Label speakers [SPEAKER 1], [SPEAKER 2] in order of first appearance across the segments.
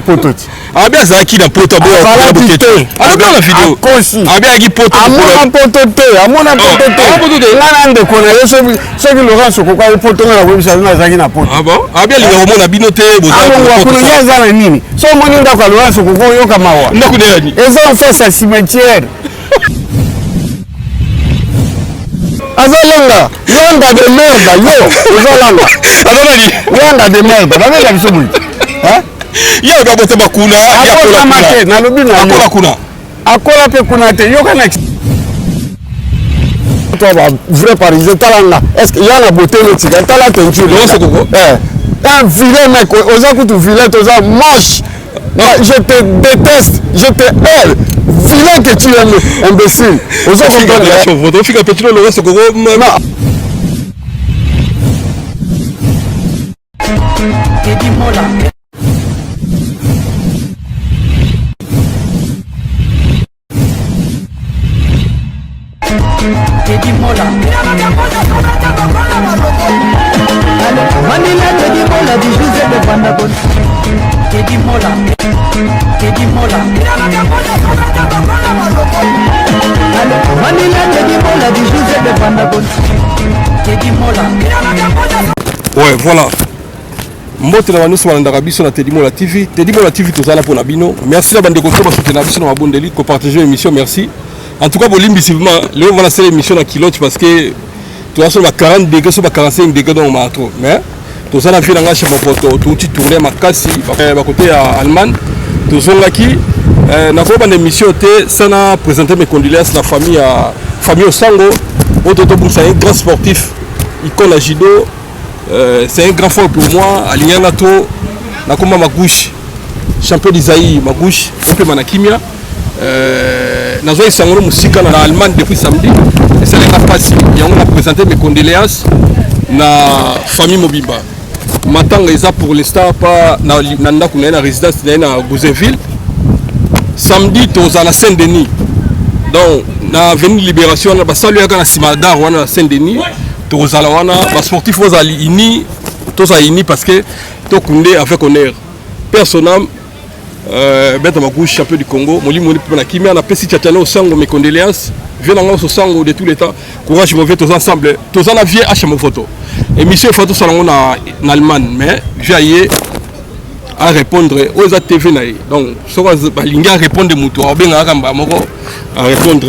[SPEAKER 1] na pototi.
[SPEAKER 2] Abia zaki na poto bo.
[SPEAKER 1] Voilà bité.
[SPEAKER 2] Abia la vidéo. Abia ki poto.
[SPEAKER 1] Amona potote, amona potote. Ngana ndeko na yo soki Laurent Sokoko ko poto na ko bisa na zaki na poto.
[SPEAKER 2] Ah bon? Abia li romona binote boza.
[SPEAKER 1] Ah bon, ya za na nini? So moni ndako Laurent Sokoko yo kama wa.
[SPEAKER 2] Ndako de yani.
[SPEAKER 1] Eza en face à cimetière. Azalanga, yanga de merde, yo, azalanga.
[SPEAKER 2] Azalanga.
[SPEAKER 1] Yanga de merde, na la biso bui. Hein?
[SPEAKER 2] Ya ga bote bakuna, ya
[SPEAKER 1] kola mate, na lobi na
[SPEAKER 2] akola kuna.
[SPEAKER 1] Akola pe kuna te, yo kana toi va vrai parisien talanga. Est-ce qu'il y a la beauté le tigre, tala teinture.
[SPEAKER 2] Non, c'est quoi?
[SPEAKER 1] Un vilain mec, osa kutu vilain, osa moche. Je te déteste, je te hais. Vilain que tu es, imbécile. Osa comprendre.
[SPEAKER 2] Votre fille a petit le reste Sokoko.
[SPEAKER 3] Teddy Mola. Teddy Mola. Manila Teddy Mola du José de Bandabon. Teddy Mola. Teddy Mola. Manila Teddy Mola du José de Bandabon. Teddy Mola.
[SPEAKER 2] Ouais, voilà. Mbote na wanusu walandaka biso na Teddy Mola TV. Teddy Mola TV tozala pour na bino. Merci à bande ko soutenir biso na mabondeli ko partager l'émission, merci. En tout cas, Bolimbi, c'est vraiment, là, on va lancer l'émission dans Kilote parce que tu as sur 40 degrés, sur 45 degrés dans le matin. Mais, tout ça, on a fait dans chez mon pote, tout tourné à Makassi, à côté à Allemagne. Tout ça, on a qui, dans une émission, ça a présenté mes condoléances à la famille Osango. C'est un grand sportif, icône à judo. C'est un grand fort pour moi. Aligné Nato, Nakoma Magouche, champion d'Isaïe, Magouche, champion Manakimia. Nazo Isangoro Musika na Allemagne depuis samedi. Et c'est la passé. Et on a présenté mes condoléances na famille Mobimba. Matanga eza pour l'instant pas na ndako na résidence na Gouzenville. Samedi toza na Saint-Denis. Donc na avenue Libération na basalu yaka na Simadar wana Saint-Denis. Toza la wana ba sportif oza ini toza ini parce que to kunde avec honneur. Personnel Beta Magouche, champion du Congo, Moli Moli pour la Kimia, on a Pessi Tchatchano au sango, mes condoléances. Viens dans le sango de tous les temps. Courage, je vais tous ensemble. Tous en aviez à mon photo. Et monsieur Fatou Salon en Allemagne, mais j'ai à répondre aux ATV. Donc, ça va répondre de Moutou, à répondre.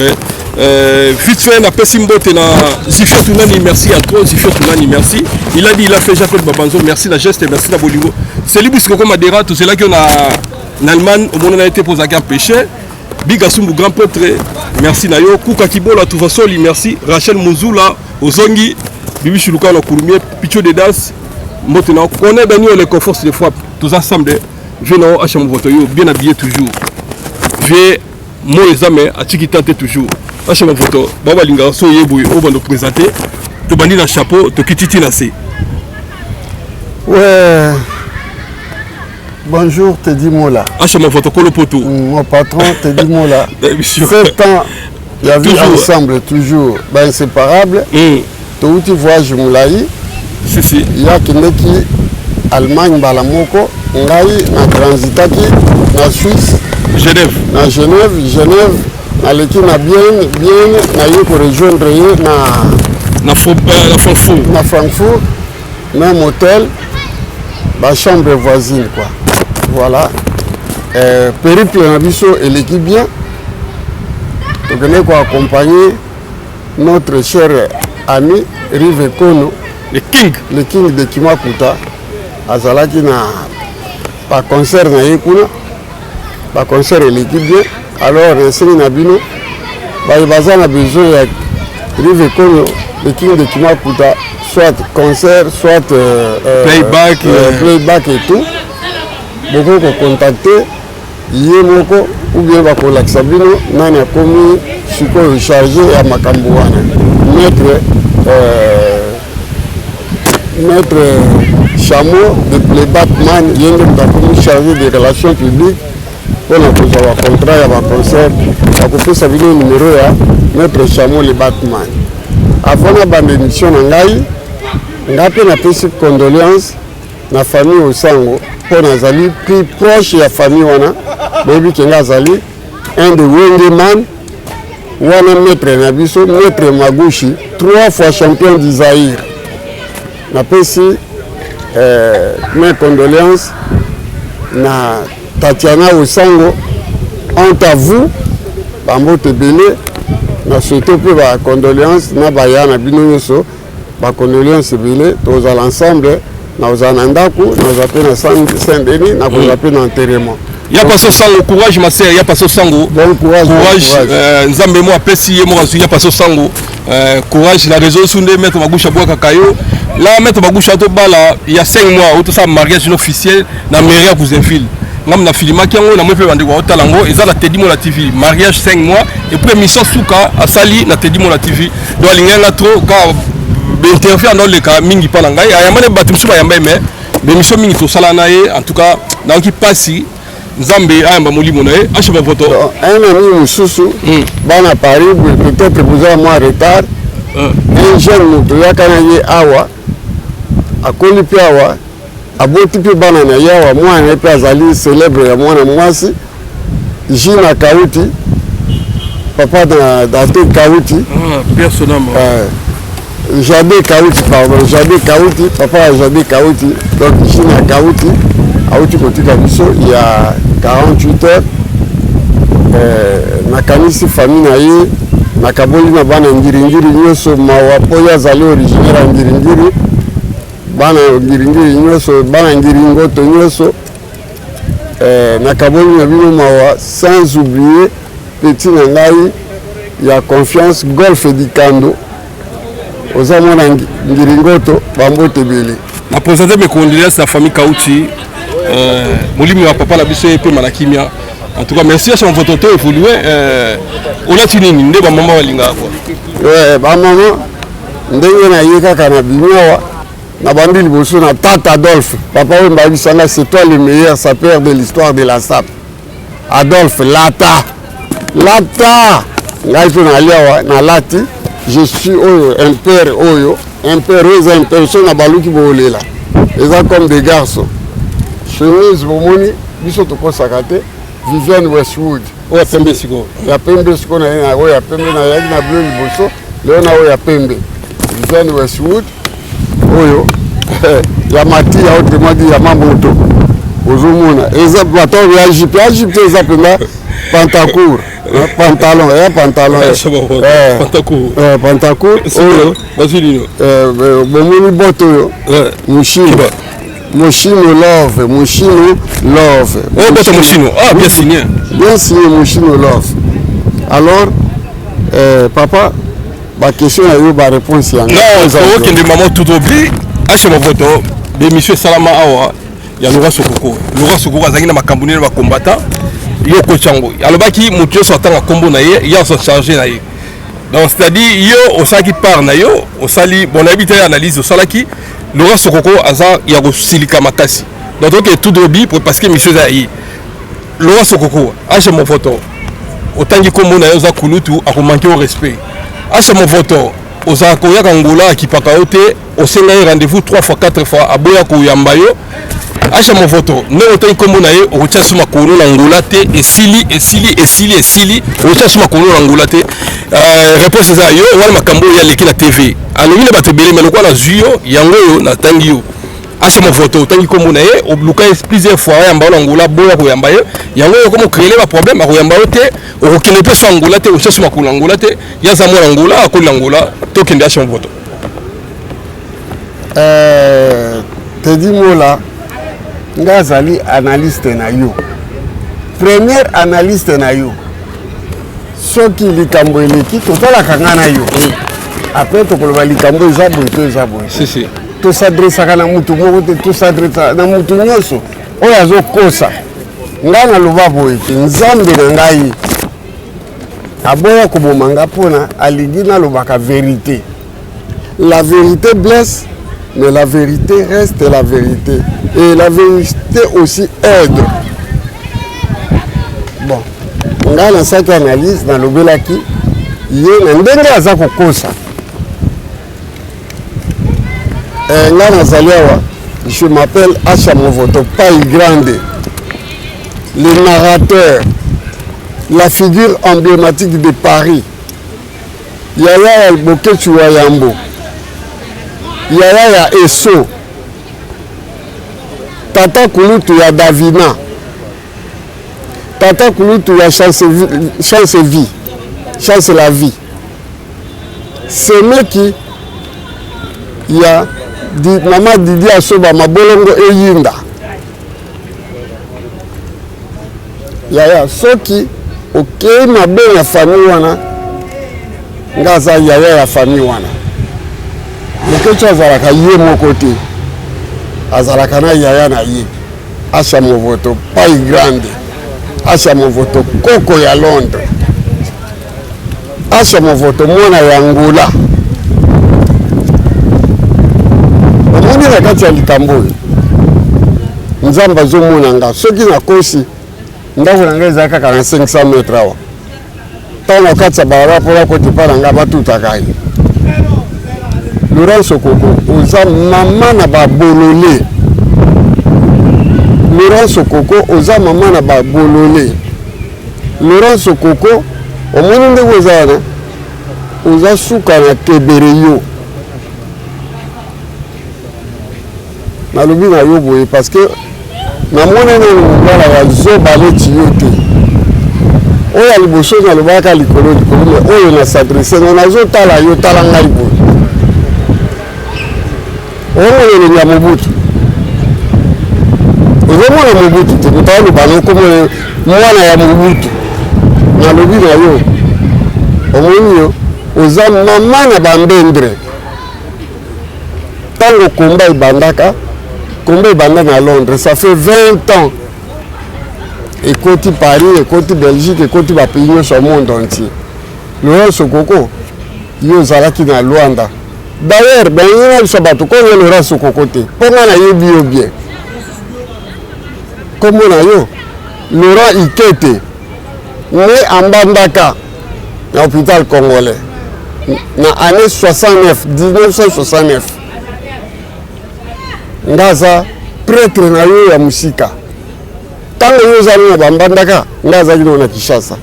[SPEAKER 2] Vite fait, on a Pessi Mbote na Zifio Tounani, merci à toi, Zifio Tounani, merci. Il a dit, il a fait Jacques Babanzo, merci la geste et merci la Bolingo. C'est lui qui a Madera, tout cela qu'on a. En Allemagne, on a été posé à péché. Big Asumbu, grand peuple, merci Nayo. Kouka Kibola, Toufasoli, merci. Rachel Mouzoula, Ozongi, Bibi Chuluka, le Kourmier, Picho de Das. Maintenant, on est dans les forces de frappe. Tous ensemble, venons à Chambre Votoyo, bien habillé toujours. J'ai mon examen à Tchikitante toujours. À Chambre Voto, Baba Linga, Soyeboui, on va nous présenter. Tu bandis dans le chapeau, tu quittes Nassé.
[SPEAKER 1] Ouais. Bonjour Teddy Mola.
[SPEAKER 2] Mon
[SPEAKER 1] patron Teddy Mola. 7 ans, il y a vu ensemble, toujours, ben, inséparable. Tout tu voyage Moulaï. Il y a qui Allemagne, Balamoko, Ngaï, na Transitaki, na Suisse.
[SPEAKER 2] Genève.
[SPEAKER 1] Na Genève, na l'équipe na bien, na eu pour rejoindre na Francfort. Na Francfort, même hôtel, ma chambre voisine quoi. Voilà. Périple Nabiso et l'équipe bien. Nous venons accompagner notre cher ami Rive Kono,
[SPEAKER 2] le king
[SPEAKER 1] de Kimakuta. Azalaki na pas concert na yekuna, pas concert et l'équipe bien. Alors c'est Nabino, il a besoin de Rive Kono, le king de Kimakuta, soit concert, soit playback et tout. Beaucoup de contacter, Yemoko ou bien Bakola Sabino, Nana Komi, Suko chargé à Makambouana. Maître Chameau de Playbackman, Yemoko chargé des relations publiques, pour avoir un contrat et un concert, Bakola Sabino numéro 1, Maître Chameau le Batman. Avant la bande d'émission, on a fait une condoléance. na famille Osango pour nazali plus proche ya famille wana bebi kenga zali un de Wengeman wana maître na biso maître Magushi 3 fois champion du Zaïre na pesi mes condoléances na Tatiana Osango honte à vous bambote belé na souhaité pe ba condoléances na bayana bino nyonso ba condoléances belé tous à l'ensemble na ozana ndako na ozape na Saint-Denis na ozape na enterrement.
[SPEAKER 2] Ya paso sango courage ma sœur, ya paso sango.
[SPEAKER 1] Bon courage.
[SPEAKER 2] Nzambe mo apesi ye mo rasu ya paso sango. Courage la raison sunde mettre Magusha boka kayo. Là mettre Magusha to bala il y a 5 mois auto ça mariage officiel na mairie à Cousinville. Ngam na filima kiango na mwepe bande kwa talango eza na Teddy Mola TV mariage 5 mois et puis mission suka asali na Teddy Mola TV. Do alinga trop ka interfere dans le cas mingi pa na ngai ayamane batimsu ba yamba mais mission mingi to sala na ye en tout cas na ki pasi Nzambe ayamba molimo na ye acheba voto
[SPEAKER 1] un ami mususu bana Paris peut-être vous avez moins retard un jeune mutu yakana ye awa akoli pe awa aboti pe bana na yawa mwana pe azali célèbre ya mwana mwasi Jina Kauti papa d'Arte Kauti
[SPEAKER 2] personnellement
[SPEAKER 1] Jadé Kauti pardon Jadé Kauti papa Jadé Kauti donc Jina Kauti auti kotika biso il y a 48 heures nakanisi famille na ye nakaboli na bana ngiringiri nyonso mawa po yazali originaire ya ngiringiri bana ngiringiri nyonso bana ngiringoto nyonso nakaboli na bino mawa sans oublier petit na ngai ya confiance golf dikando oza mwana ngiringoto bambote bele
[SPEAKER 2] na présenter mes condoléances à la famille Kauti molimi wa papa na biso pe manakimia en tout cas merci à son photo évolué on a tini nde ba mama walinga quoi
[SPEAKER 1] ouais ba mama ndenge na yeka kana binyawa na bandi liboso na tata Adolphe papa we mba bisanga c'est toi le meilleur sapeur de l'histoire de la SAP Adolphe Lata ngai pe na liawa na lati je suis oyo un père oyo un père oyo un personne na baluki bolela eza comme des garçons chemise bomoni biso tokosaka te Viviane Westwood
[SPEAKER 2] oya pembe siko
[SPEAKER 1] ya pembe siko na ye na oya pembe na yaki na bleu liboso leo na oya pembe Viviane Westwood oyo ya mati ya otemaki ya mamoto ozomona eza bato ya Egypte eza pena pantacourt pantalon pantacourt oyo
[SPEAKER 2] bazilino
[SPEAKER 1] bomoni boto oyo Moshino Love.
[SPEAKER 2] Oh, boto Moshino. Ah, bien signé.
[SPEAKER 1] Bien signé Moshino Love. Alors, papa, ma question a eu ma réponse.
[SPEAKER 2] Non, c'est que les mamans tout oublié. Ache mon voto. De monsieur Salama Awa. Il y a Laura Sokoko. Laura Sokoko a zangina ma Camerounais va combattant. Yoko Chango. Alors baki moutio sortant à combo naie. Il y a son chargé naie. Donc c'est-à-dire yo osaki par na yo osali bon habité analyse osalaki Laura Sokoko aza ya ko silika makasi donc tout dobi parce que monsieur Zaï Laura Sokoko ache mon photo otangi kombo na yo za kulutu akomanke au respect ache mon photo oza ko ya kangola akipaka ote osenga rendez-vous 3 fois 4 fois aboya ko yamba yo ache mon photo ne otangi kombo na ye ocha suma kono na ngola te esili ocha suma kono na ngola te réponse za yo wala makambo ya leki na TV alongi na bato belé mais lokwa na zuyo yango yo na tangi yo ache mon photo tangi kombo na ye obluka plusieurs fois yamba na ngola boya ko yamba yo yango yo comme créer ba problème ko yamba yo te o kene pe sa ngola te o cherche makula ngola te ya za mwana ngola akola ngola to kende ache mon photo
[SPEAKER 1] Teddy Mola ngazali analyste na yo première analyste na yo soki likambo eleki totalaka nga na yo après tokoloba likambo eza boye
[SPEAKER 2] si
[SPEAKER 1] tosadresaka na mutu moko te tosadresa na mutu nyonso oyo azokosa ngai naloba boye te nzambe na ngai aboya koboma nga mpona alingi nalobaka vérité la vérité blesse mais la vérité reste la vérité et la vérité aussi aide bon ngai nasaki analyse nalobelaki ye na ndenge aza kokosa ngai nazali awa Je m'appelle Acha Movoto, Paille Grande, le narrateur, la figure emblématique de Paris. Yaya ya Boketu wa Yambo, Yaya ya Eso, Tata Kulutu ya Davina, Tata Kulutu ya Chance la vie. Ce mec il y a Maman Didi Asoba Mabolongo Eyinda. Yaya soki ok mabe ya famille wana ngaza yaya ya famille wana. Moketu azalaka ye moko te. Azalaka na yaya na ye. Acha Movoto Paille Grande. Acha Movoto Koko ya Londres. Acha Movoto mwana ya Angola. Omoni na kati ya likambo Nzamba azomona nga soki nakosi ndako na ngai ezalaka kaka na 500 metres awa. Ntango na kati ya balabala mpona kotipa na ngai batutaka ye. Laurent Sokoko oza mama na babolole. Laurent Sokoko oza mama na babolole. Laurent Sokoko omoni ndeko oza wana oza suka na kebere yo. Nalobi na yo boye parce que namoni nani mobala ya zoba leti yo te. Oyo liboso nalobaka likolo me oyo na s'adresse nga nazotala yo tala ngai boye. Oyo ya Mobutu. Ozomona Mobutu te mutaloba nokomona mwana ya Mobutu. Nalobi na yo omoni yo oza mama na bambendre. Tango komba ebandaka Combat bandé à Londres, ça fait 20 ans. Et côté Paris, et côté Belgique, et côté la pays sur le monde entier. Laurent Sokoko, il y a qui dans Luanda. D'ailleurs, il y a un sabato, quand il y a Laurent Sokoko, comment on a eu bien. Comment on a eu Laurent Ikete, né en Bandaka, dans l'hôpital congolais, dans l'année 69, 1969. Ngaza prêtre na yo ya musika. Tango yo zali na bambandaka, ngaza kino na Kinshasa.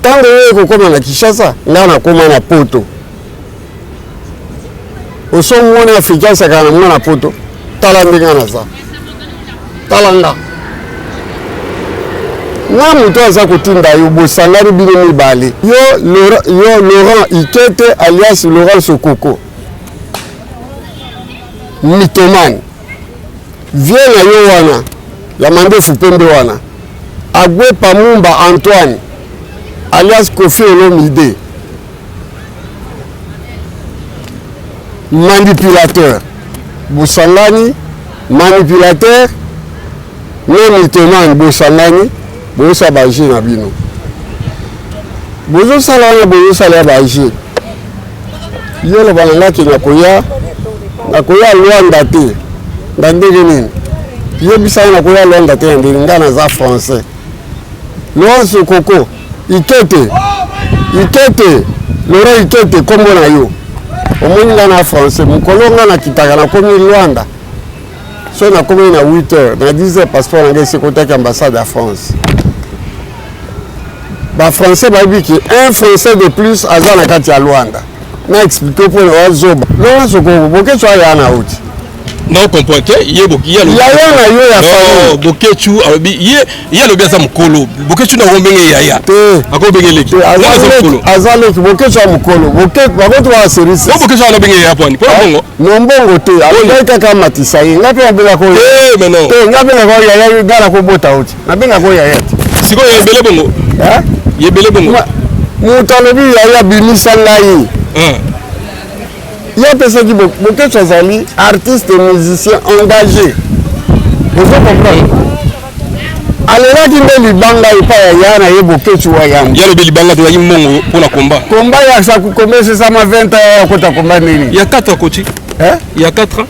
[SPEAKER 1] Tango yo kokoma na Kinshasa, ngana koma na Poto. Oso mwana Afrika saka na mwana Poto, tala ndinga na za. Talanga. Na muto aza kotinda yo bosangari bino mibale. Yo Laurent Ikete alias Laurent Sokoko. Mythomane. Viens na yo wana ya Mandefu Pembe wana. Agwe Pamumba Antoine alias Kofi Olomide. Manipulateur. Bosangani manipulateur. Ne mythomane bosangani bosa baje na bino. Bozo sala bozo sala baje. Yo le balanga ki nakoya nakoya Luanda te ndandege nini ye bisa nakoya Luanda te ndiri ngana za français Laurent Sokoko Ikete Laurent Ikete kombo na yo omoni ngana français mukolo ngana kitaka na komi Luanda so na komi na 8h na 10h passeport ngé sekotaki ambassade à France ba français ba biki un français de plus aza na kati ya Luanda. Na expliquer pour le zoba. Laurent Sokoko, Boketu a na outi.
[SPEAKER 2] Non comprends que yé boki ya lo.
[SPEAKER 1] Ya na yo ya fa.
[SPEAKER 2] Boketu yé lo biasa mukolo. Boketu na wombenge yaya. Ako bengele ki.
[SPEAKER 1] Azale ki Boketu a mukolo. Boketu bakoto wa service.
[SPEAKER 2] Boketu na bengele ya poni. Pour bongo.
[SPEAKER 1] Nombongo te. Ala kaka matisa yi. Ngapi abela ko.
[SPEAKER 2] Mais non.
[SPEAKER 1] Te ngapi na ko yaya gala ko bota outi. Na benga ko yaya.
[SPEAKER 2] Siko ye bele bongo. Ye bele bongo.
[SPEAKER 1] Mutalobi yaya bimisa ngai. Il y a personne qui beaucoup de amis, artistes et musiciens engagés. Vous comprenez? Alors qui me libanga et pas yana et beaucoup de wayam.
[SPEAKER 2] Il y a le libanga de Mongo pour la combat.
[SPEAKER 1] Combat il y a ça commence ça ma 20 ans à combat nini.
[SPEAKER 2] Il y a 4 ans coach.
[SPEAKER 1] Hein?
[SPEAKER 2] Il y a 4 ans.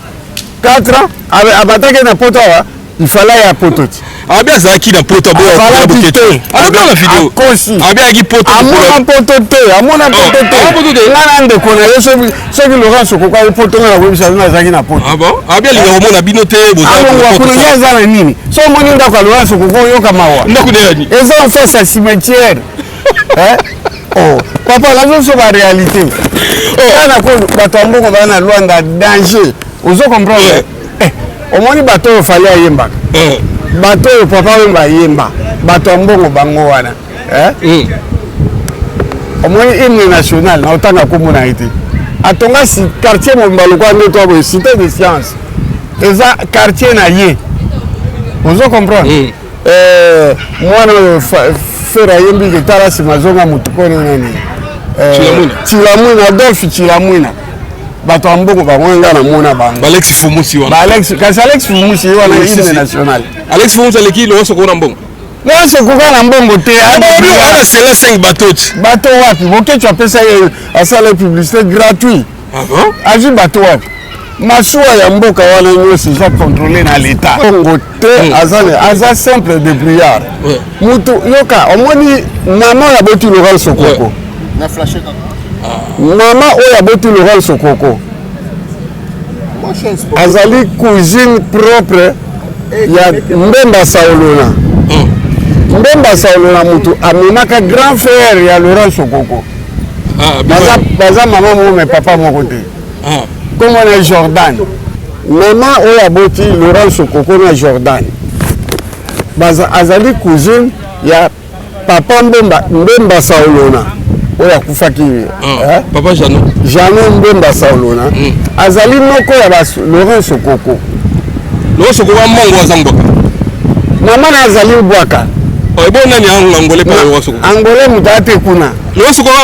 [SPEAKER 1] 4 ans avec abatake na poto wa. il fallait ya poto ti
[SPEAKER 2] Abia zaki na poto bo
[SPEAKER 1] fallait quitter
[SPEAKER 2] alors la vidéo
[SPEAKER 1] akosi
[SPEAKER 2] Abia ki poto
[SPEAKER 1] amona poto te ngana ndeko na yo soki Laurent Sokoko ayi poto na webisa na zaki na poto
[SPEAKER 2] ah bon Abia linga komona bino te
[SPEAKER 1] boza kuna yeza na nini so moni ndako ya Laurent Sokoko yoka mawa
[SPEAKER 2] ndako ne yani
[SPEAKER 1] eza en face à cimetière oh papa la zo ba réalité ana ko bato amboko bana Luanda danger ozo comprendre omoni bato oyo fali ayembaka bato oyo papa oyo bayemba bato ya mbongo bango wana omoni hymne national na otanga komona ete atonga si quartier mobimba lokwa nde to boye cité de science eza quartier na ye ozo comprendre mwana oyo fera yembi ke tala nsima zonga motu koni nani Chilamwina Adolphe Chilamwina bato ya mbongo bango nga na mona bango
[SPEAKER 2] Alex Fumusi wana
[SPEAKER 1] kasi Alex Fumusi wana hymne national
[SPEAKER 2] Alex Fumusi aleki Laurent Sokoko na mbongo
[SPEAKER 1] Laurent Sokoko na mbongo te
[SPEAKER 2] ana sela 5 bato
[SPEAKER 1] wapi bokecho apesa ye asala publicité gratuit aji bato wapi masuwa ya mboka wana nyonso eza contrôlé na l'état mbongo te aza simple débrouillard mutu yoka omoni mama oyo aboti Laurent Sokoko mama oyo aboti Laurent Sokoko azali cousine propre ya Mbemba Saolona Mbemba Saolona mutu amemaka grand frère ya Laurent Sokoko baza mama moko me papa moko te kombo na Jordan mama oyo aboti Laurent Sokoko na Jordan azali cousine ya papa Mbemba Saolona oyo akufaki
[SPEAKER 2] papa
[SPEAKER 1] Jeannot Mbemba Saolona azali moko ya Laurent Sokoko
[SPEAKER 2] Laurent Sokoko mongo azangboka
[SPEAKER 1] mama na azali bwaka
[SPEAKER 2] ebo nani angole pa Laurent Sokoko
[SPEAKER 1] angole mutate kuna
[SPEAKER 2] Laurent Sokoko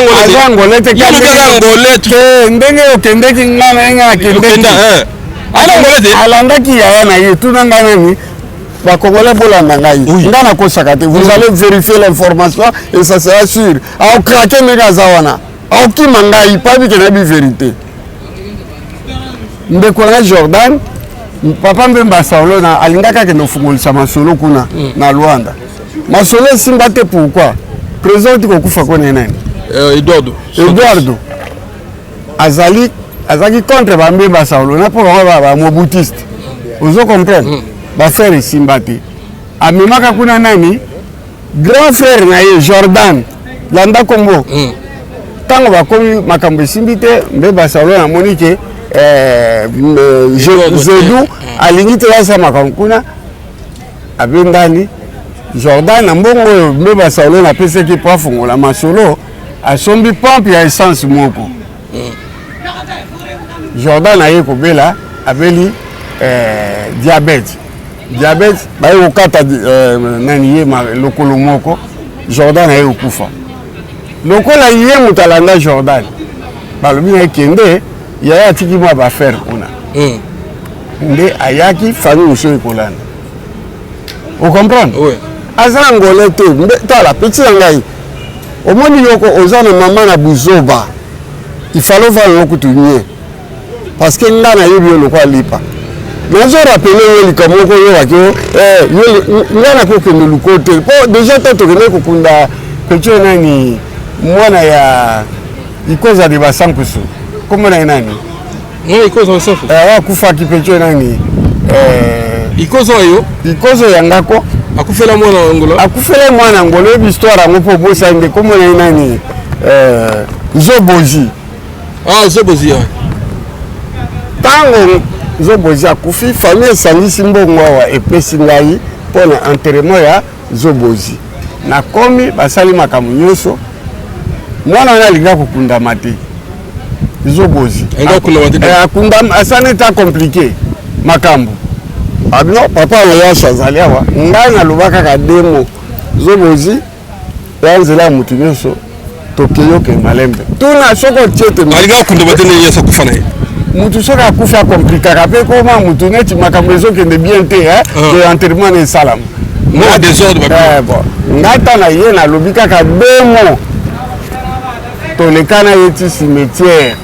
[SPEAKER 1] angole te
[SPEAKER 2] angole
[SPEAKER 1] ndenge okendeki ngana nga akendeki alandaki yaya na ye tuna nga nani bakongole bolanda ngai nga nakosaka te vous allez vérifier l'information et ça sera sûr aokrake ndenge aza wana aokima ngai pabi ke nayebi vérité ndeko na Jordan papa Mbemba Saolona alingaka akende ofungolisa masolo kuna na Luanda masolo esimba te pourquoi président ti kokufa kone nani Eduardo azalaki contre Mbemba Saolona mpo bango bamobutiste ozo comprendre bafrère esimba te amemaka kuna nani grand frère na ye Jordan landa kombo ntango bakomi makambo esimbi te Mbemba Saolona amoni ke Zedu alingi te yasa makambo kuna abendani Jordan na mbongo oyo Mbemba Saolona apesaki po afongola masolo asombi pompe ya essence moko Jordan aye kobela abeli diabète baye kokata nani ye lokolo moko Jordan aye kokufa lokola ye moto alanda Jordan balobi na ekende yaya atiki mwa bafere kuna nde ayaki famille mosusu ekolanda ocomprendre aza ngole te tala peti na ngai omoni yoko oza na mama na buzoba ifalo vana lokutu nye parce que nga na yebi yo lokwa lipa nazo rappele yo likambo moko yo wakio nga na kokende luko te po déjà to tokende kokunda petio nani mwana ya ikoza de basankusu kombo na nani
[SPEAKER 2] ikoza basankusu
[SPEAKER 1] akufaki petio nani
[SPEAKER 2] ikozo
[SPEAKER 1] yangako
[SPEAKER 2] akufela
[SPEAKER 1] mwana ngolo yebi histoire yango mpo bosange kombo na nani Zobozi ntango Zobozi akufi famille esangisi mbongo awa epesi ngai mpo na enterrement ya Zobozi nakomi basali makambo nyonso mwana wana alinga kokundama te Zobozi akundama asani ta compliqué makambo abino papa oyaso azali awa ngai naloba kaka demo Zobozi ya nzela ya motu nyonso tokeyoke malembe tuna soko tiete
[SPEAKER 2] alinga kundama te ne yesa kufa na ye
[SPEAKER 1] mutu soki akufi akomplikaka mpe koma mutu neti makambo ezokende bien te ke enterrement na esalama ngai ta na ye nalobi kaka demo tolekana ye ti cimetière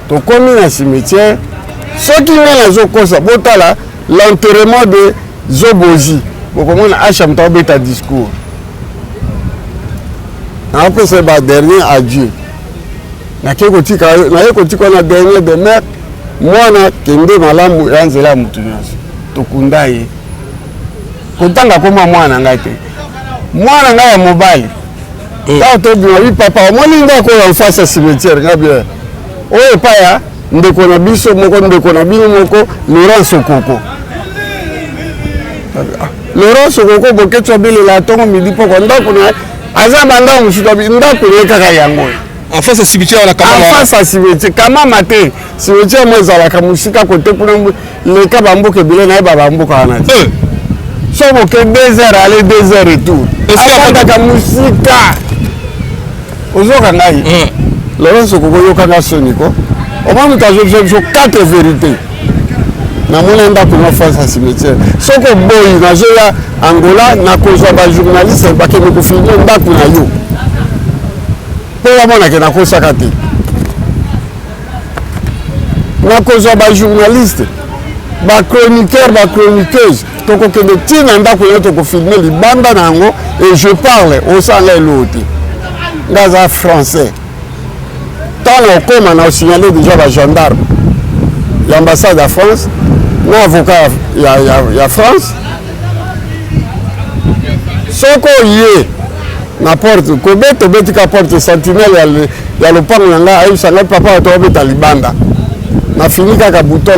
[SPEAKER 1] tokomi na cimetière soki ngai nazokosa botala l'enterrement de Zobozi. Comment Hacham Taobeta discours. Après c'est le dernier adieu. Na kotika na dernier de mer mwana kende malamu yanzela mutu nyonso tokunda ye kotanga koma mwana ngai te mwana ngai ya mobile ta to bi papa omoni ndako ya face cimetière ngabia oyo paya ndeko na biso moko ndeko na bino moko Laurent Sokoko boketwa bele la tongo midi poko ndako na aza banda musuka ndako le kaka yango
[SPEAKER 2] en face à cimetière la Kamama.
[SPEAKER 1] En face à cimetière Kamama te cimetière moi za la kamusika côté pour le ka bambo ke bile na ba bambo ka na. So mo ke 2 heures aller 2 heures retour. Est-ce que kamusika ozoka ngai. Laurent Sokoko yoka na soniko. Au moins je 4 vérités. Na mona ndako na face à cimetière. Soko boy na zoya Angola na kozwa ba journaliste ba ke ko filmer ndako na yo. Pour la monnaie qui n'a pas sakati. Na kozwa ba journaliste, ba chroniqueur, ba chroniqueuse, toko ke de tina ndako yoto ko filmer libanda nango et je parle au salé l'autre. Gaza français. Tant on comme on a signalé déjà ba gendarme. L'ambassade de France, no avocat il y a France. Soko yé na porte kobeto betika porte sentinelle ya lopango nanga ayusanga papa to beta libanda na fini kaka bouton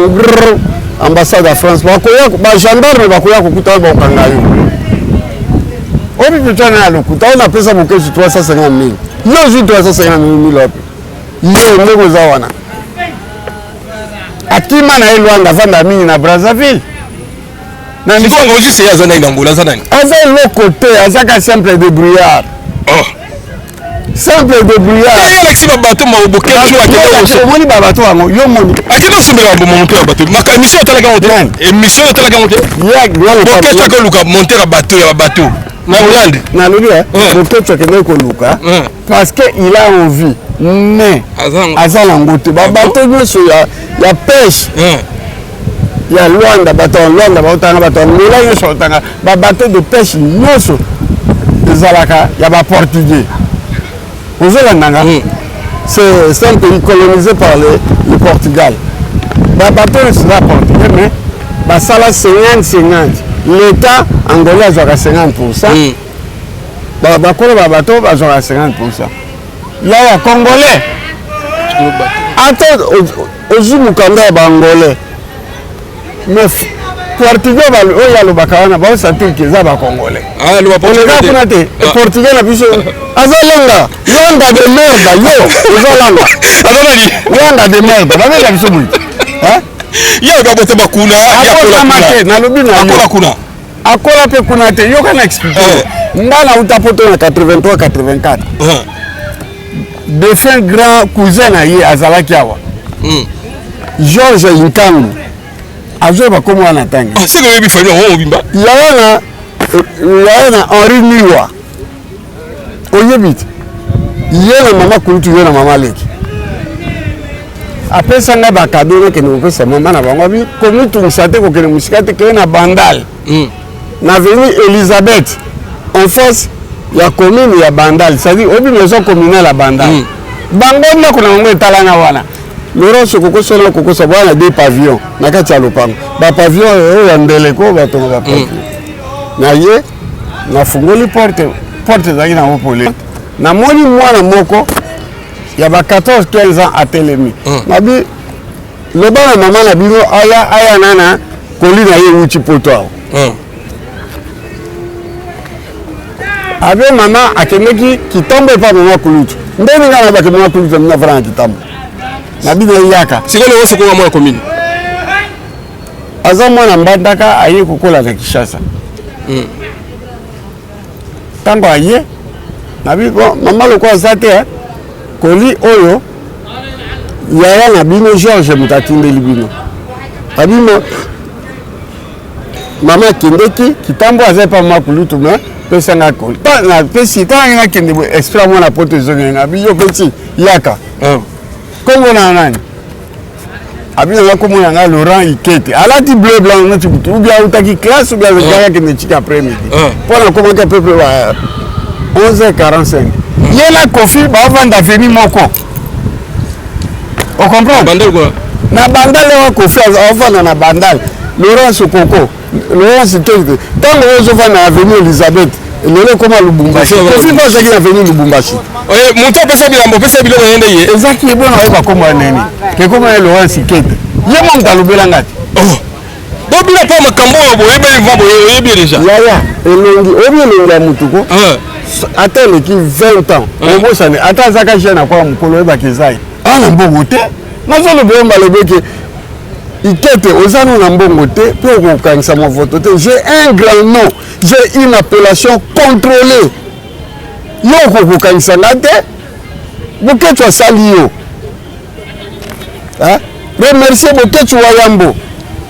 [SPEAKER 1] ambassade de France bakoya ba gendarme bakoya kokuta ba kanga yo obi bitana lokuta ona pesa bokesu 350,000 yo ju 350,000 lope yo ndeko za wana akima na Elwanda vanda mingi na Brazzaville.
[SPEAKER 2] Na ni quoi aussi c'est azana inangola zanani.
[SPEAKER 1] Aza le côté azaka simple débrouillard.
[SPEAKER 2] Oh.
[SPEAKER 1] Simple débrouillard.
[SPEAKER 2] Ya Alexis babato ma oboke jo akenda
[SPEAKER 1] moni babato wango yo moni.
[SPEAKER 2] Akenda sombela ba monter babato. Ma émission tala ka monter. Émission tala ka monter.
[SPEAKER 1] Ya
[SPEAKER 2] boke ta ko luka monter babato ya babato. Na Hollande.
[SPEAKER 1] Na lobi boke ta kende ko luka. Parce que il a envie. Mais azala ngote babato nyoso ya pêche. Il y a Luanda, Luanda, bateau de pêche, Nyoso, Zalaka, il y a des Portugais. C'est un pays colonisé par le Portugal. Le bateau sera portugais, mais ça a 50-50. L'État angolais a 50%. Le bateau a 50%. Là, il y a Congolais. Attends, aux Mukanda, Angolais. Mais Portugais oya lo bakawana ba sentir que za ba congolais.
[SPEAKER 2] Ah lo
[SPEAKER 1] portugais. Portugais la biso. Azalanga, yanga de merde yo. Azalanga.
[SPEAKER 2] Azalani.
[SPEAKER 1] Yanga de merde. Ba la biso bui. Hein?
[SPEAKER 2] Yanga bote bakuna,
[SPEAKER 1] yakola make na lobi na
[SPEAKER 2] akola kuna.
[SPEAKER 1] Akola pe kuna te yo kana expliquer. Ndala utapoto na 83 84. Défunt grand cousin na ye azalaki awa. Georges Inkangu. Azo ba komo na tanga.
[SPEAKER 2] Ah c'est que bifanya ho bimba.
[SPEAKER 1] Yana Henri Niwa. Oyebit. Yena mama kulutu yena mama leki. Après ça na ba cadeau que nous pesa mama na bango bi komu tu sate ko kene musikate ke na Bandal. Na avenue Elisabeth en face ya commune ya Bandal, c'est-à-dire obi maison communale à Bandal. Bango na kuna ngo etalanga wana. Laurent Sokoko solo koko sabana des pavillons na kati ya lopango ba pavillon ya ndeleko ba tonga ba pavillon na ye na fungoli porte zaki na opole na moni mwana moko ya ba 14 15 ans à Telemi na bi le bana mama na bino aya nana koli na ye uchi poto abe mama akemeki kitombe pa mama kulutu ndeni ngana ba mama kulutu na franga kitambo Nabina yaka.
[SPEAKER 2] Sikole wose kwa mwa commune.
[SPEAKER 1] Aza mwana mbandaka aye kokola na Kishasa. Tango aye nabiko mama loko azate koli oyo yaya na bino Georges Mutatinde libino. Abino mama kindeki kitambo azepa makulutu me pesa nga koli. Ta na pesi ta nga kende extra mwana poto zonga biyo peti yaka. Kongo na nani? Abi na comme yanga Laurent Ikete. Ala ti bleu blanc na tu ou bien utaki classe ou bien le gars qui ne tika après-midi. Pour la comment que peuple 11h45. Yela Kofi ba vanda veni moko. On comprend?
[SPEAKER 2] Bandal quoi?
[SPEAKER 1] Na bandal wa Kofi avanda na bandal. Laurent Sokoko. Laurent Ikete. Tant que vous vanda avenue Elisabeth. Lelo koma Lubumbashi. Kofi ba zaki na avenue Lubumbashi.
[SPEAKER 2] Eh moto pesa bilambo pesa biloko yende ye.
[SPEAKER 1] Exactement bon na ba koma neni. Ke koma Laurent Ikete. Ye mo mtalubela ngati.
[SPEAKER 2] Donc il a pas makambo boyebe va boyebe déjà.
[SPEAKER 1] Ya elongi obielonga mutuko. Attends qui 20 ans. Omo sane ata zaka jena kwa mkolo eba kezai. Ana mbongo te. Nazo le bomba le beke. Ikete ozano na mbongo te pour ko kanisa mo vote te. J'ai un grand nom. J'ai une appellation contrôlée. Yo ko kanisa ngate. Boketu asali yo. Hein? Remercier Boketu Wayambo.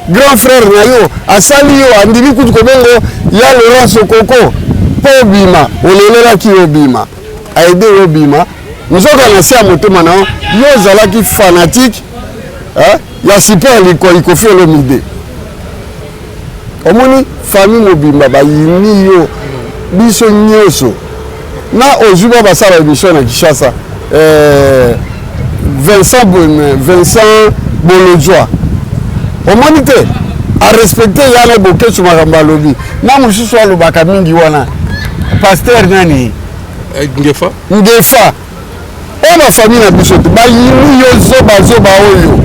[SPEAKER 1] Grand frère Nayo, asali yo andimi kutu kobengo ya Laurent Sokoko po bima olelela ki obima aide obima nzoka na sia motema na yo zalaki fanatique ya super liko felo mide omoni famille mobimba ba yini yo biso nyoso na ozuba basala émission na Kishasa Vincent Bolodjoa Omonite a respecté Yana Boketu makambo alobi na mususu alobaka mingi wana pasteur nani
[SPEAKER 2] Ngefa
[SPEAKER 1] ona famille na biso ba yini yo zoba oyo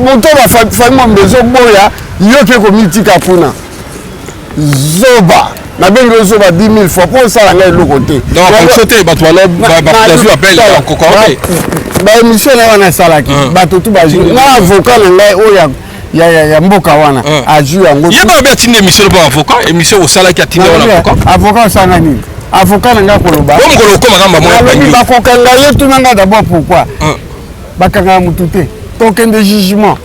[SPEAKER 1] moto ba famille mbezo boya yo ke komitika kuna zoba na bengo zoba 10 000 fois pour ça la ngai loko te
[SPEAKER 2] donc sauter bato wala ba vu appel kokoko
[SPEAKER 1] ba émission na wana salaki bato tu ba na avocat na ngai oya ya mboka wana aju yango
[SPEAKER 2] yeba ba tinde émission ba avocat émission au salaki atinde wana
[SPEAKER 1] avocat sana nini avocat na ngai koloba
[SPEAKER 2] comme koloko makamba mo
[SPEAKER 1] ba kokanga yetu na ngai d'abord pourquoi bakanga mutu te token de jugement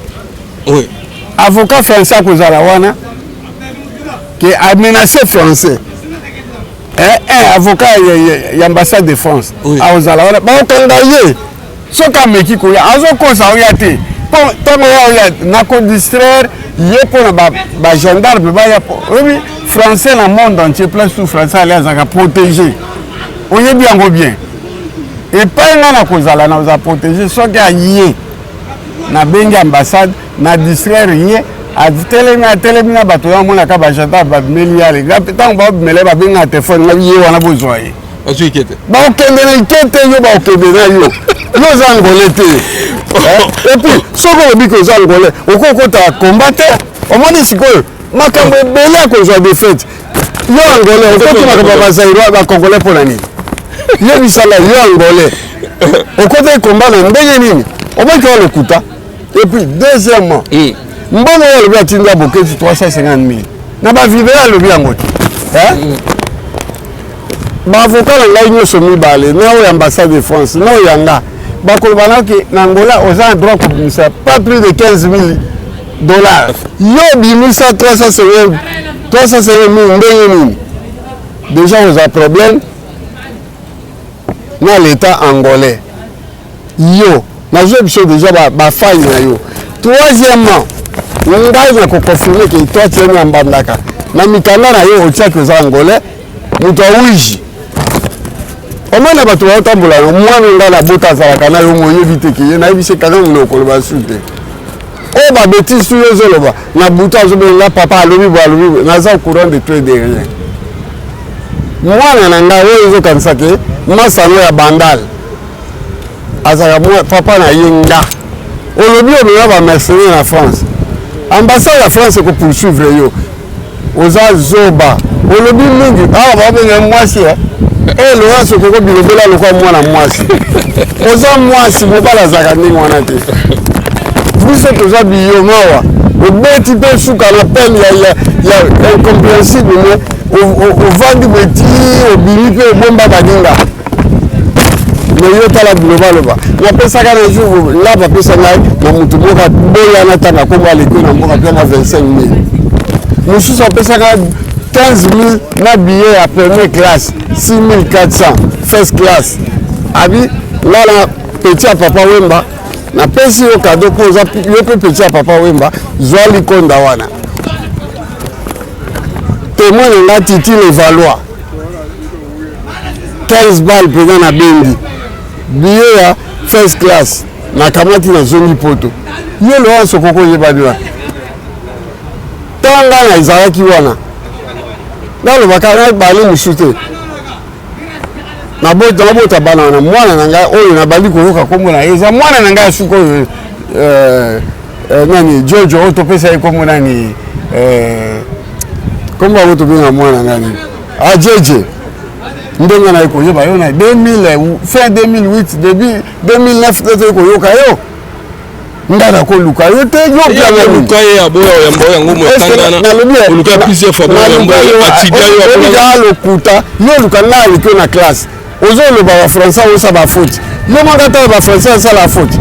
[SPEAKER 2] oui
[SPEAKER 1] avocat français kozala wana qui a menacé français avocat l'ambassade de France a ozala wana ba okanga ye soka meki ko ya azo kosa oya te tant oya na ko distraire ye pour ba gendarme ba ya oui français na monde entier place tout français aller à protéger oye bien et pas na kozala na za protéger soka ye na bengi ambassade na distraire ye atelemi na bato ya mona ka ba gendarme ba meli ya le tant ba mele ba benga téléphone na ye wana bozwa ye
[SPEAKER 2] azu Ikete
[SPEAKER 1] ba okende na Ikete yo ba okende na yo yo zangole te et puis soko obiko zangole okokota combattre omoni sikoyo makambo ebele kozwa défaite yo angole okoti makambo bazairwa ba congolais pona nini ye bisala yo angole okota combat na ndenge nini obaki wa lokuta et puis deuxièmement mbongo ya lobi atinda Boketu 350 000 na ba vidéo ya lobi yango ba avocat na ngai nyonso mibale na oyo ambassade de France na oyo yanga bakoloba naki na Angola oza droit kobimisa pas plus de 15 000 dollars yo bimisa 350 000 ndenge nini déjà oza problème na l'état angolais yo nazwa biso déjà bafaille na yo troisièmement ngai na koconfirme ke toi tieni ya mbandaka na mikanda na yo otiaki oza angolais moto awiji omona bato baotambola na mwana ngai na bota azalaka na yo moyebi te ke ye nayebi se kanga mona okoloba su te oyo babétise tu yo ozoloba na butu azobelenga papa alobi bo alobi naza au courant de tout de rien mwana na ngai oyo ezokanisa ke masano ya bandal azalaka papa na ye nga olobi omema bamercenaire na France ambassade ya France ekopoursuivre yo oza zoba olobi mingi awa babenga mwasi Laurent Sokoko bilobela lokwa mwana mwasi oza mwasi mobala azalaka ndenge wana te biso toza biyomawa obeti mpe suka na pene ya incompréhensible me ovandi beti obimi mpe obomba baninga me yo tala bilobaloba napesaka na jour nga bapesa ngai na motu moko boyana ntanga kombo aleki na mboka mpe na 25 000 mosusu apesaka 15 000 na billet ya première classe 6 400 first class abi nga na petit ya papa Wemba na pesi yo cadeau po za yo pe petit à papa Wemba zwali konda wana témoin nga Titi le Valois 15 balles pena na bendi billet ya first class na kamati na zoni poto yo lo anso koko yebani wa tanga na izalaki wana ndalo bakana bali musute na bota bana na mwana na ngai oyo na bali koyoka kombo na eza mwana na ngai suko nani Jojo otopesa kombo nani kombo auto binga mwana nani ajeje ndonga na iko yeba yo na 2000 fin 2008 début 2009 tete ko yoka yo ndana ko luka yo te yo
[SPEAKER 2] ya luka ya boya ya mboya ngumu tangana na luka plusieurs fois boya mboya atidia yo
[SPEAKER 1] ya lokuta yo luka na liko na classe ozo le ba français o sa ba faute yo mangata ba français ça la faute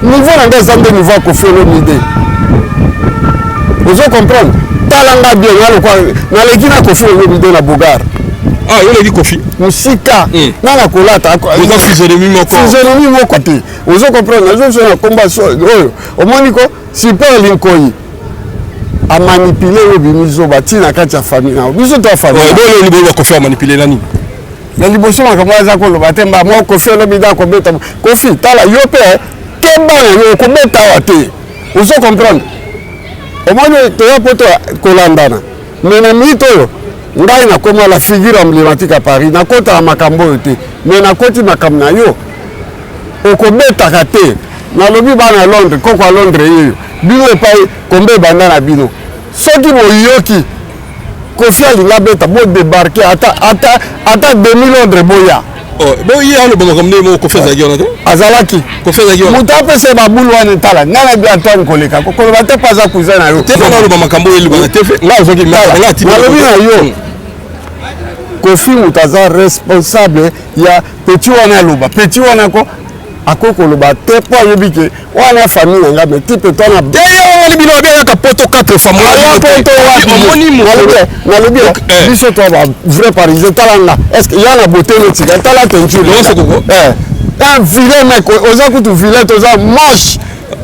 [SPEAKER 1] niveau na des ande niveau ko felo mide ozo comprendre talanga bien yalo kwa na lekina ko felo mide na Bogar.
[SPEAKER 2] Ah, yo le dit Kofi.
[SPEAKER 1] Musika. Na kolata.
[SPEAKER 2] Vous avez physionomie moko.
[SPEAKER 1] Physionomie moko te. Vous comprenez, je suis en combat sur au moniko super linkoyi. A manipuler le bimizo bati na kati ya famille na. Biso to famille.
[SPEAKER 2] Ouais, bon le libo ko faire manipuler nani.
[SPEAKER 1] Na liboso makamba za ko lo batemba mo ko fe lo bida ko beta. Kofi tala yo pe kemba yo ko beta wate. Vous comprenez. Au moniko to ya poto kolandana. Mena mito yo. Ngai na koma la figure emblématique à Paris na kota ya makambo yote mais na koti makambo na yo okobeta kate na lobi bana Londres koko a Londres yeyo bino epai kombe banda na bino soki boyoki Kofi alinga beta bo débarquer ata 2000 Londres boya
[SPEAKER 2] bon hier le bon comme mo Kofi Zagiona te
[SPEAKER 1] azalaki
[SPEAKER 2] Kofi Zagiona
[SPEAKER 1] muta pese ba bulu wana tala ngana bi Antoine koleka ko ba te pas za cousin na yo
[SPEAKER 2] te na le makambo yeli bana te fait
[SPEAKER 1] là soki tala na lobi na yo Kofi mutaza responsable ya petit wana loba petit wana ko akoko loba te po yebike wana famille nga me type to na
[SPEAKER 2] de yo libino be ka poto 4 famille
[SPEAKER 1] ya poto wa moni na lobi biso to ba vrai parisien talanga est-ce qu'il y a la beauté le tika tala tenture
[SPEAKER 2] non c'est quoi
[SPEAKER 1] un vilain mec oza kutu vilain toza moche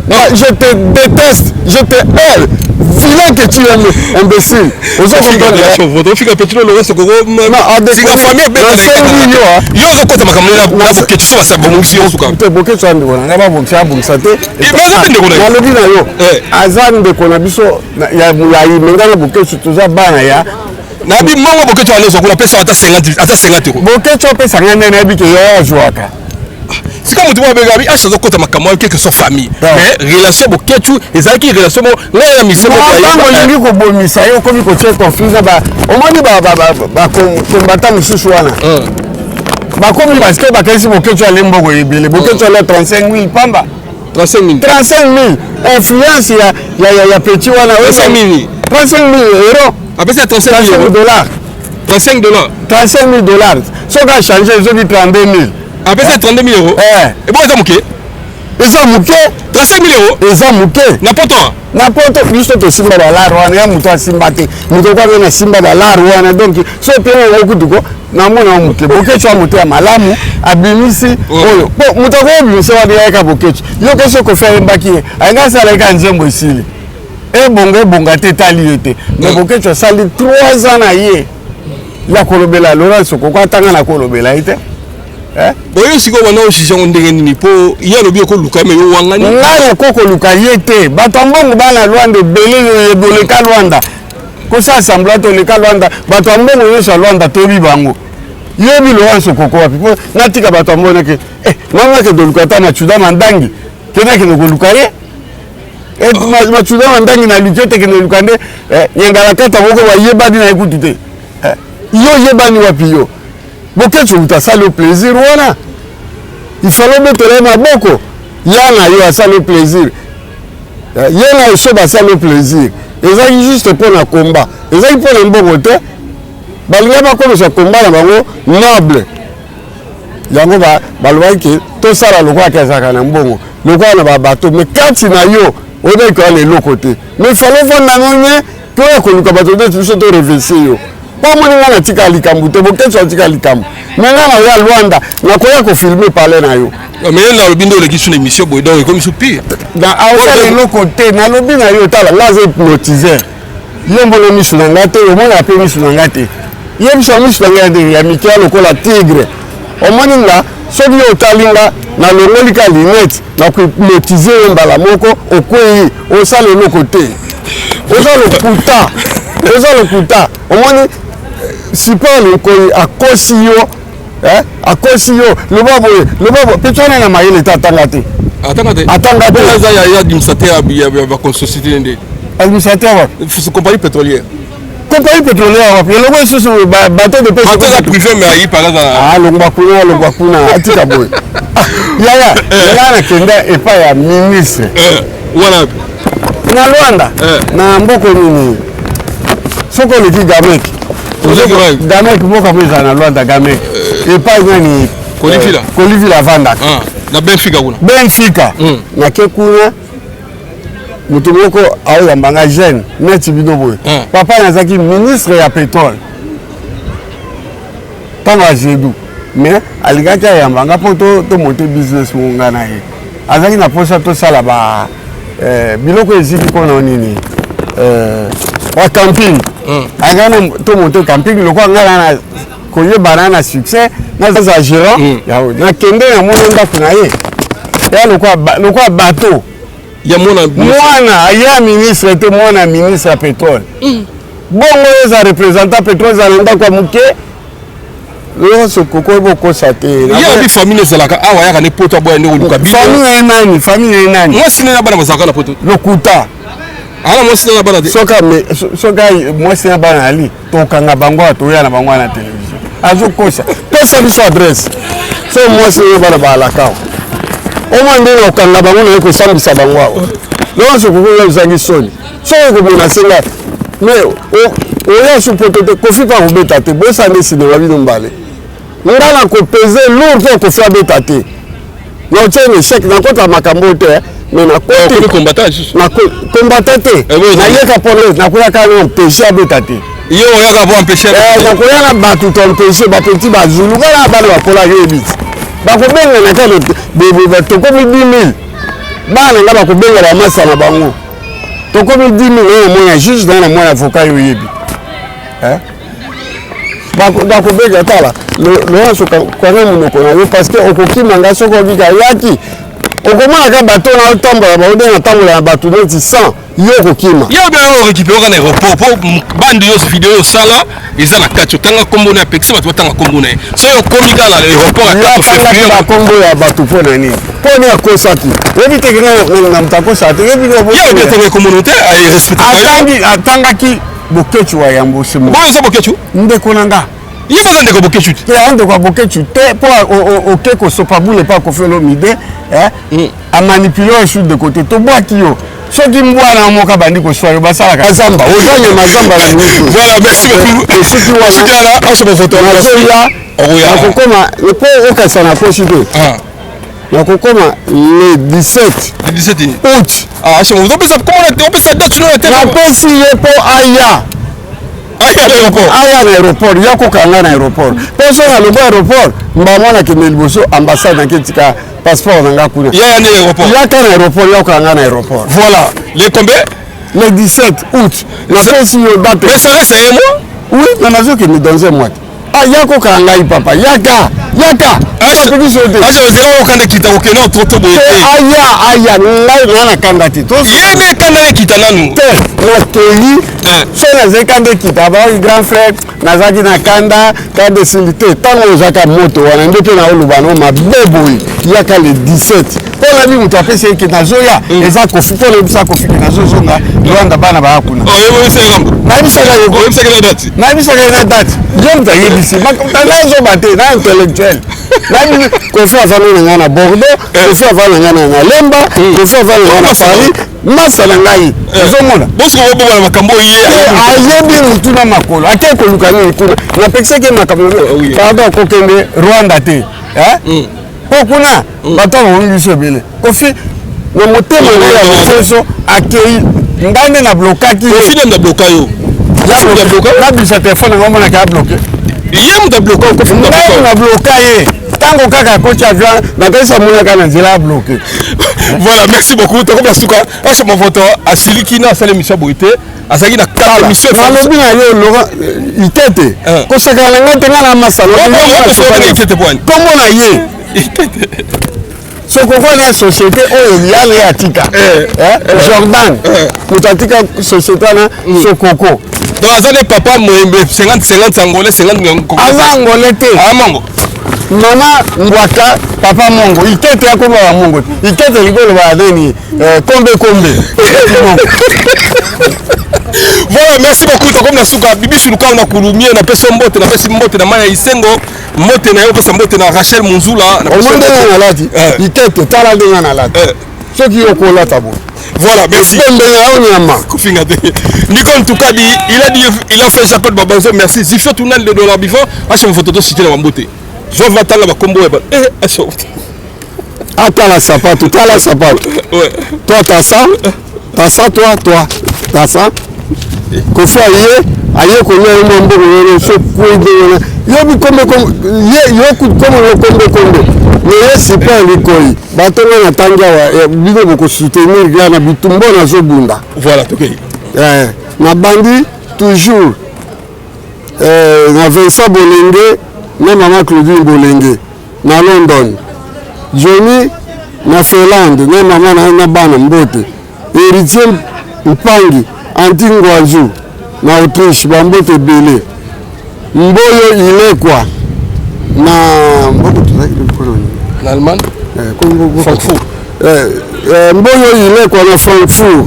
[SPEAKER 1] je te déteste je te hais vilain que tu es imbécile ozo comprendre
[SPEAKER 2] votre fille petit le reste gogo c'est la famille be yo zo kota makamela na boke tu so sababu ngisi yo suka
[SPEAKER 1] te boke tu andi wona ngaba boke abu sate na lobi na yo azan de kona biso ya mengana boke tu toza bana ya
[SPEAKER 2] na bi mongo boke tu alezo kuna pesa ata 50
[SPEAKER 1] boke tu pesa ngane na bi ke yo ajuaka.
[SPEAKER 2] C'est comme tu vois Begabi à chaque fois que ma camarade quelque soit famille mais relation boke tu ezaki relation mo na ya misemo
[SPEAKER 1] kwa hiyo ko bomisa yo ko biko che confuse ba omoni ba kombata mususu wana ba komi parce que ba kesi boke tu alembo ko ebele boke tu le 35000 pamba 35000 influence ya petit wana
[SPEAKER 2] 35000
[SPEAKER 1] euros
[SPEAKER 2] après c'est 35000
[SPEAKER 1] dollars 35000 dollars so ka changer zo di 32000
[SPEAKER 2] après c'est 32000 euros et bon ça mouké
[SPEAKER 1] eza muke
[SPEAKER 2] 35000 euros
[SPEAKER 1] eza muke na poto biso to simba dollar wana ya muto asimba te muto kwa na simba dollar wana donc so pena okutuko na mona muke bokecho amuto ya malamu abimisi oyo po muto ko bimisi wana ya ka bokecho yo keso ko faire mbaki anga sala ka nzembo isili bonga te tali yote mais bokecho sali 3 ans na ye la kolobela Laurence ko kwa tanga na kolobela ite
[SPEAKER 2] boyo siko wana oshisha ndenge nini po ya lobi ko luka me yo wangani
[SPEAKER 1] ngana ko luka yete batambongo bana Luanda belé yo doleka Luanda ko sa semblant to leka Luanda batambongo yo sa Luanda to bi bango yebi Laurence koko wapi po natika batambongo ke mama ke doluka ta machuda mandangi kena ke ko luka ye machuda mandangi na lukete ke luka nde nyangala kata boko wa yeba dina ekutite yo yeba ni wapi yo boke tu utasali plaisir wana il fallait mettre maboko yana yo asali plaisir yana eso basali plaisir ezaki juste pour na combat ezaki pour na mboko te balinga bakomisa combat na bango noble yango balobaki tosala lokola kezaka na mbongo lokola na babato mais kati na yo oyebaki wana eloko te mais il fallait vendre na nonye po ya koluka bato nde biso to reverse yo Pas mon na tika likambu te boke so tika likambu. Maintenant na ya Luanda na koya ko filmer parler na yo.
[SPEAKER 2] Mais na lobindo le question émission boy donc comme soupir.
[SPEAKER 1] Dans à l'autre côté na lobi na yo tala là c'est hypnotiseur. Yembo le misu na ngate o mona pe misu na ngate. Yemso misu na ngate ya Michael ko la tigre. O moni là sobi yo talinga na longoli ka linette na ko hypnotiser mbala moko okoyi o sala le côté. Oza le kuta au moins si pas le koyi akosi yo le babo petona na mayele tatangate atangate
[SPEAKER 2] ça ya administrateur ya société ndé
[SPEAKER 1] administrateur
[SPEAKER 2] compagnie pétrolière
[SPEAKER 1] le logo sur bateau de pêche
[SPEAKER 2] privé mais ayi par là
[SPEAKER 1] longwa kuna atika boy ya na kenda et pas ya ministre
[SPEAKER 2] voilà
[SPEAKER 1] na Luanda na mboko nini soko le ki gamek mboka mweza na Luanda gamek et pas nani kolivila vanda
[SPEAKER 2] na
[SPEAKER 1] Benfica na ke kuna mutu moko au ya mbanga jeune neti bino boy papa nazaki ministre ya pétrole tanga jedu mais aligaki ya mbanga po to monter business monga na ye azaki na posa to sala ba biloko eziki mpona nini wa camping angana to monter camping loko angana na koyebana na succès na za gérant na kende na mona ndako na ye ya lokwa bateau
[SPEAKER 2] ya
[SPEAKER 1] mwana ya ministre te mwana ministre ya pétrole bongo eza représentant pétrole za ndako muke lo so koko boko sate
[SPEAKER 2] ya bi famille ezalaka awa ya kana poto boya ndeko luka bi
[SPEAKER 1] famille nani
[SPEAKER 2] moi sina bana bazaka na poto
[SPEAKER 1] lokuta
[SPEAKER 2] ala moi sina bana de
[SPEAKER 1] soka moi sina bana ali to kanga bango to ya na bango na télévision azo kosa pesa biso adresse so moi sina bana balaka o mande no kanga bango na ko sambisa bango awa lo so koko ya zangi soni so ko bona senga mais o ya supporter ko fipa ko beta te bosa nesi de wabi mbale ngana ko peser lourd ko fa beta te no tene chèque na kota makambo te mais na côté
[SPEAKER 2] combattant
[SPEAKER 1] na combattant te na yeka police na koya ka no péché beta te
[SPEAKER 2] yo yaka bo empêcher
[SPEAKER 1] na koya na batu ton péché ba petit ba zulu ngana ba ba kola yebit ba ko benga na ka de to ko 10,000 bana ngaba ko benga la masa na bango to ko 10,000 o moya juste dans la moya avocat yo yebi bako bega tala lo so kwa nini mko na parce que okokima ngaso ko bika yaki okomana ka bato na tambola ba odena tambola na bato neti 100 yo kokima
[SPEAKER 2] yo bien on récupérer na aéroport po bande yo vidéo sala eza na kacho tanga kombo na pexi bato tanga kombo na so yo komika na aéroport à 4 février
[SPEAKER 1] ba kombo ya bato po na nini po ni akosaki yebi te na mtako sa te yebi ko
[SPEAKER 2] yo bien te communauté ay respecter
[SPEAKER 1] atangaki bokechu wa yambo simo
[SPEAKER 2] bon ça bokechu
[SPEAKER 1] ndeko nanga
[SPEAKER 2] il va ndeko bokechu
[SPEAKER 1] te ando kwa bokechu te po oke ko sopa bule pa ko felo mide a manipuler sur de côté to boaki yo soki mbwana moka bandi ko soyo basala ka zamba ozanye mazamba na mtu
[SPEAKER 2] voilà merci beaucoup
[SPEAKER 1] soki wana
[SPEAKER 2] là on se photo
[SPEAKER 1] na kokoma po okasana po shite na kokoma le 17 août
[SPEAKER 2] je vous appelle ça comment on peut ça date sur la tête
[SPEAKER 1] na pesi ye po aya na aéroport yako kanga na aéroport peso na lobo aéroport mbamona kende liboso ambassade na ketika passeport na nga kuna
[SPEAKER 2] ya na aéroport
[SPEAKER 1] yaka na aéroport yako kanga na aéroport
[SPEAKER 2] voilà les combien
[SPEAKER 1] le 17 août na pesi yo date
[SPEAKER 2] mais ça reste un mois
[SPEAKER 1] oui na nazo kende dans un mois yako kanga papa yaka
[SPEAKER 2] zero kanda kita okena toto boye
[SPEAKER 1] aya ngai na kanda ti to
[SPEAKER 2] yeme kanda kita nanu
[SPEAKER 1] te na teli so na zekande kita ba grand frère nazaki na kanda silité tango zaka moto wana ndeke na olubano mabebo yaka le 17 pona bi mutu apese ki na zoya eza kofi pona bisa kofi na zozonga Rwanda bana ba hakuna
[SPEAKER 2] yo sekambo
[SPEAKER 1] na bisa na date jom ta yebisi na zo bate na intellectuel na kofi avana nga na Bordeaux kofi avana nga na Lemba kofi avana nga na Paris masala ngai zomona
[SPEAKER 2] bosko bobo na makambo ye
[SPEAKER 1] ayebi mutu na makolo ake ko lukani kuna na pekse ke makambo pardon ko kende Rwanda te po kuna bato bongi sebele kofi na motema ya mfeso akei ngande na blokaki
[SPEAKER 2] kofi na bloka yo
[SPEAKER 1] Là, ce téléphone, on a bloqué.
[SPEAKER 2] Il y a bloqué.
[SPEAKER 1] On a bloqué. Tant qu'on a coach avion, on a bloqué.
[SPEAKER 2] Voilà, merci beaucoup. Tu as dit que mon vote à celui qui n'a pas l'émission Boité, à celui qui n'a pas l'émission.
[SPEAKER 1] Il était. Quand ça a massalo. Comment on a eu? Ce qu'on voit dans la société, il y a les Atika. Jordan, Moutatika, société, ce coco.
[SPEAKER 2] Donc, ça papa, 50 Angolais, 50
[SPEAKER 1] avant Angolais. Maman Mwaka, papa Mongo, il était comme Mongo. Il était rigolo à Deni. Combe.
[SPEAKER 2] Voilà, merci beaucoup. Comme la souka, Bibi Suluka, on a Kouloumie, on a fait son botte, on a fait son botte, on a Maya Isengo, Mote na yoko son botte na Rachel Monzoula.
[SPEAKER 1] On a fait Nalati. Il était Talade Nalati. Ceux qui ont collé tabou.
[SPEAKER 2] Voilà, merci. Nico Ntoukadi, il a fait Jacob Babanzo, merci. Zifio Tounal de Dollar Bifo, à chaque photo de cité la beauté. Je vais attendre la combo.
[SPEAKER 1] Attends la sapato, t'as la sapato.
[SPEAKER 2] Ouais.
[SPEAKER 1] Toi, t'as ça. T'as ça, toi. T'as ça. Qu'on fait aïe, qu'on a un membre, mais c'est pas l'école. Bateau na tanga bigo boko soutenir na bitumbo na zobunda.
[SPEAKER 2] Voilà, ok.
[SPEAKER 1] Na bandi toujours na Vincent Bolenge, na maman Claudine Bolenge na London. Johnny na Finlande, na maman na bana Mbote. Héritier Mpangi Antingwaju na Autriche Bambote Belé. Mboyo Ilekwa na
[SPEAKER 2] en Allemagne,
[SPEAKER 1] Francfort. Mboyo Ilekwa na Francfort.